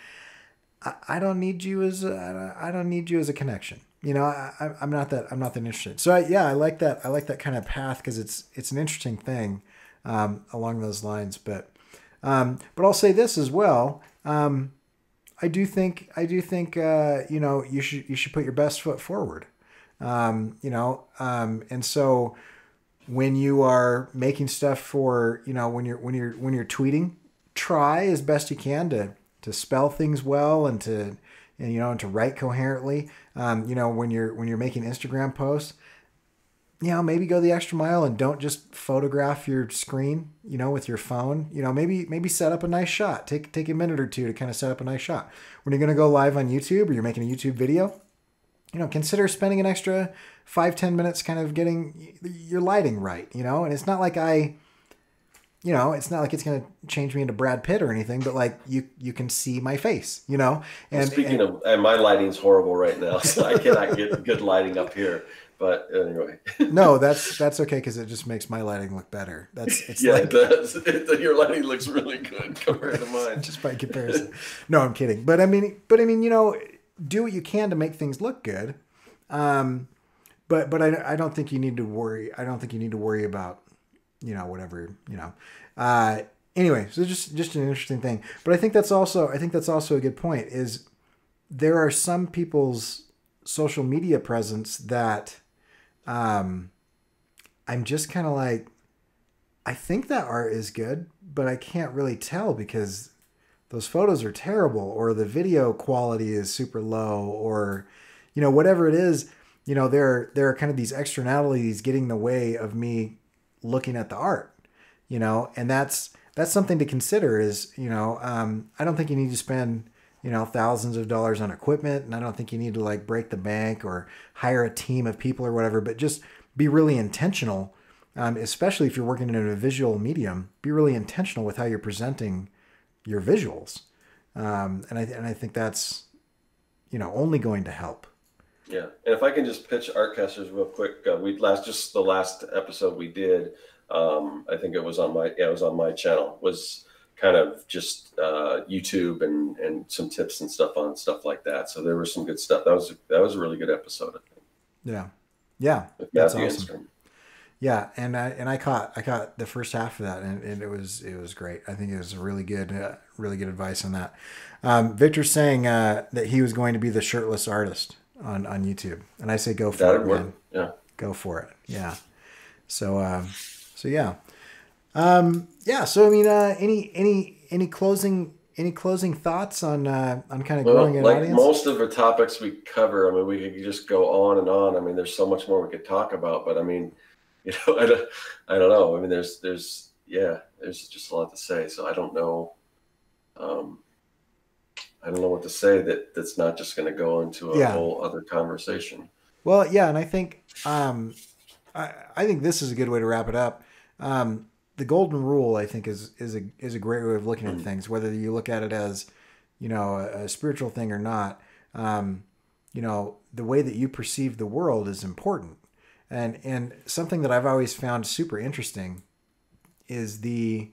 I don't need you as a connection. I'm not that interested. So I like that. I like that kind of path because it's an interesting thing along those lines. But I'll say this as well. I do think you should put your best foot forward. And so when you are making stuff for, when you're tweeting, try as best you can to spell things well and to write coherently. When you're making Instagram posts, maybe go the extra mile and don't just photograph your screen, with your phone. Maybe set up a nice shot. Take a minute or two to kind of set up a nice shot. When you're going to go live on YouTube or you're making a YouTube video, consider spending an extra 5-10 minutes kind of getting your lighting right, and it's not like it's not like it's going to change me into Brad Pitt or anything, but like you can see my face, and speaking of, and my lighting's horrible right now, so I cannot get good lighting up here. But anyway, no, that's okay because it just makes my lighting look better. It does. Your lighting looks really good compared to mine. Just by comparison. No, I'm kidding. But I mean, do what you can to make things look good. But I don't think you need to worry. I don't think you need to worry about whatever. Anyway, so just an interesting thing. But I think that's also a good point. Is there are some people's social media presence that I'm just kind of like, I think that art is good, but I can't really tell because those photos are terrible or the video quality is super low or, whatever it is, there are kind of these externalities getting in the way of me looking at the art, and that's something to consider is, I don't think you need to spend, thousands of dollars on equipment. And I don't think you need to like break the bank or hire a team of people or whatever, but just be really intentional. Especially if you're working in a visual medium, be really intentional with how you're presenting your visuals. And I think that's, only going to help. Yeah. And if I can just pitch Artcasters real quick, the last episode we did, I think it was on my channel, was kind of just YouTube and some tips and stuff on stuff like that. So there was some good stuff. That was a really good episode, I think. Yeah. That's awesome. Instagram. Yeah, and I caught the first half of that, and it was great. I think it was really good advice on that. Victor's saying that he was going to be the shirtless artist on YouTube, and I say go for it, man. Yeah, go for it. Yeah. So yeah. So I mean, any closing thoughts on kind of growing an audience? Most of the topics we cover, I mean, we could just go on and on. I mean, there's so much more we could talk about, but I mean, I don't know. I mean, there's just a lot to say. So I don't know. I don't know what to say that's not just going to go into a whole other conversation. Well, yeah, and I think I think this is a good way to wrap it up. The golden rule, I think, is a great way of looking at things. Whether you look at it as, a spiritual thing or not, the way that you perceive the world is important. And something that I've always found super interesting is the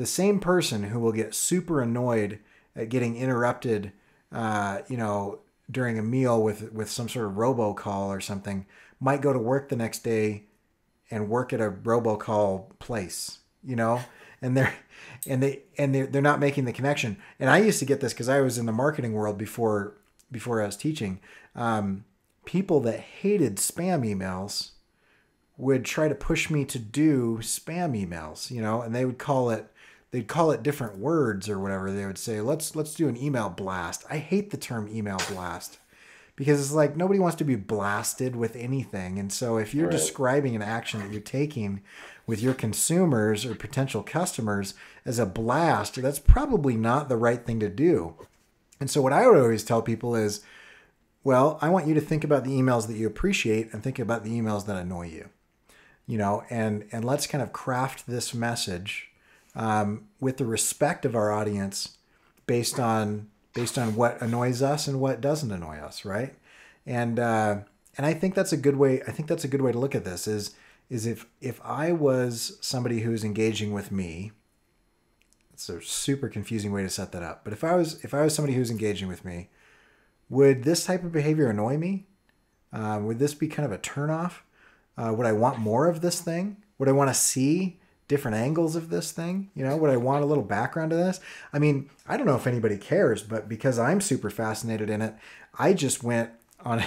same person who will get super annoyed at getting interrupted, during a meal with some sort of robocall or something, might go to work the next day and work at a robocall place, and they're not making the connection. And I used to get this because I was in the marketing world before I was teaching. People that hated spam emails would try to push me to do spam emails, and they'd call it different words or whatever. They would say, let's do an email blast. I hate the term email blast because it's like nobody wants to be blasted with anything. And so if you're describing an action that you're taking with your consumers or potential customers as a blast, that's probably not the right thing to do. And so what I would always tell people is, well, I want you to think about the emails that you appreciate and think about the emails that annoy you, and let's kind of craft this message with the respect of our audience, based on what annoys us and what doesn't annoy us, right? And I think that's a good way. I think that's a good way to look at this. Is if I was somebody who's engaging with me, it's a super confusing way to set that up. But if I was somebody who's engaging with me, would this type of behavior annoy me? Would this be kind of a turnoff? Would I want more of this thing? Would I want to see different angles of this thing? You know, would I want a little background to this? I mean, I don't know if anybody cares, but because I'm super fascinated in it, I just went on,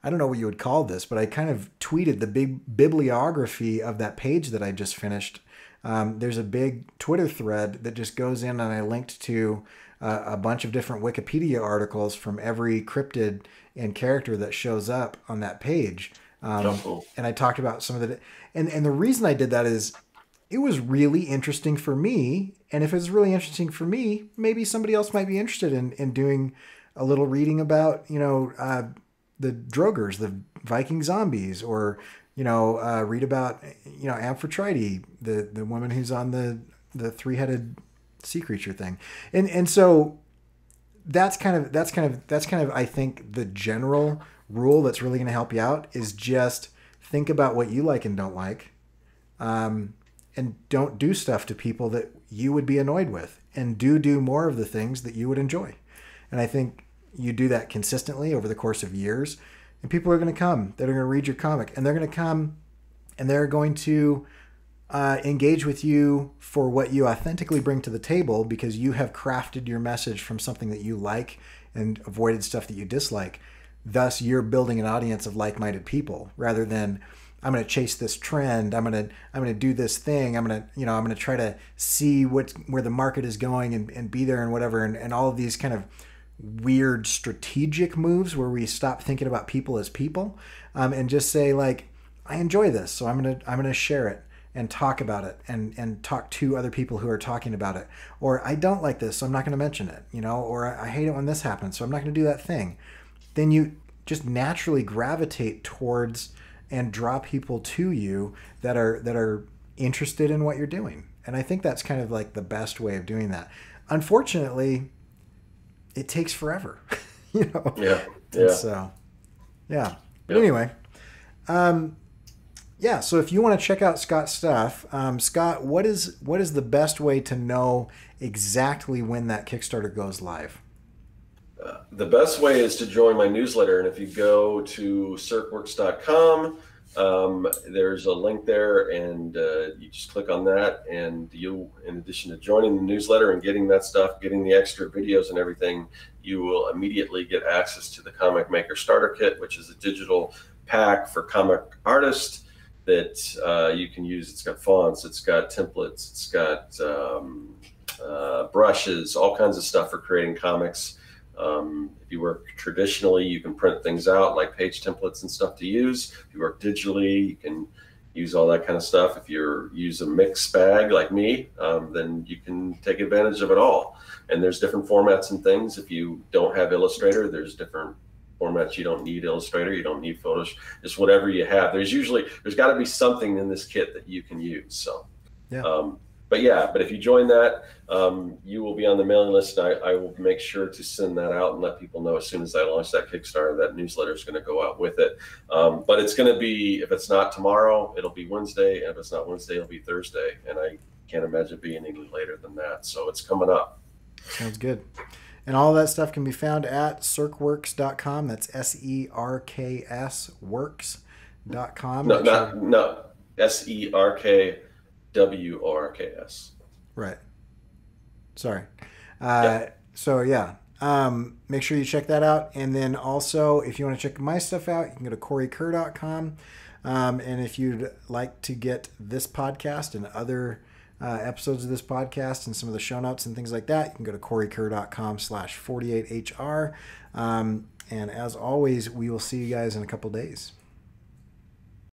I don't know what you would call this, but I kind of tweeted the big bibliography of that page that I just finished. There's a big Twitter thread that just goes in, and I linked to a bunch of different Wikipedia articles from every cryptid and character that shows up on that page. Cool. And I talked about some of the, and the reason I did that is it was really interesting for me. And if it's really interesting for me, maybe somebody else might be interested in doing a little reading about, you know, the Drogers, the Viking zombies, or, you know, read about, you know, Amphitrite, the woman who's on the three-headed sea creature thing. And so that's kind of, I think, the general rule that's really going to help you out is just think about what you like and don't like. And don't do stuff to people that you would be annoyed with, and do more of the things that you would enjoy. And I think you do that consistently over the course of years, and people are going to come that are going to read your comic, and they're going to come and they're going to engage with you for what you authentically bring to the table, because you have crafted your message from something that you like and avoided stuff that you dislike. Thus, you're building an audience of like-minded people rather than, I'm going to chase this trend. I'm going to do this thing. I'm going to try to see where the market is going and be there and whatever. And all of these kind of weird strategic moves where we stop thinking about people as people, and just say, like, I enjoy this, so I'm going to share it and talk about it and talk to other people who are talking about it. Or I don't like this, so I'm not going to mention it, you know, or I hate it when this happens, so I'm not going to do that thing. Then you just naturally gravitate towards and draw people to you that are interested in what you're doing. And I think that's kind of like the best way of doing that. Unfortunately, it takes forever, you know? Yeah. And so, yeah. But anyway, yeah. So if you want to check out Scott's stuff, Scott, what is the best way to know exactly when that Kickstarter goes live? The best way is to join my newsletter. And if you go to circworks.com, there's a link there, and you just click on that, and you, in addition to joining the newsletter and getting that stuff, getting the extra videos and everything, you will immediately get access to the Comic Maker Starter Kit, which is a digital pack for comic artists that you can use. It's got fonts, it's got templates, it's got brushes, all kinds of stuff for creating comics. If you work traditionally, you can print things out like page templates and stuff to use. If you work digitally, you can use all that kind of stuff. If you use a mix bag like me, then you can take advantage of it all. And there's different formats and things. If you don't have Illustrator, there's different formats. You don't need Illustrator, you don't need Photoshop, just whatever you have. There's got to be something in this kit that you can use. So, yeah. But if you join that, you will be on the mailing list. I will make sure to send that out and let people know as soon as I launch that Kickstarter, that newsletter is going to go out with it. But it's going to be, if it's not tomorrow, it'll be Wednesday. And if it's not Wednesday, it'll be Thursday. And I can't imagine being any later than that. So it's coming up. Sounds good. And all that stuff can be found at circworks.com. That's SERKS works.com. No, SERKWORKS. Right. Sorry. Yeah. So, yeah. Make sure you check that out. And then also, if you want to check my stuff out, you can go to CoreyKerr.com. And if you'd like to get this podcast and other episodes of this podcast and some of the show notes and things like that, you can go to CoreyKerr.com/48HR. And as always, we will see you guys in a couple days.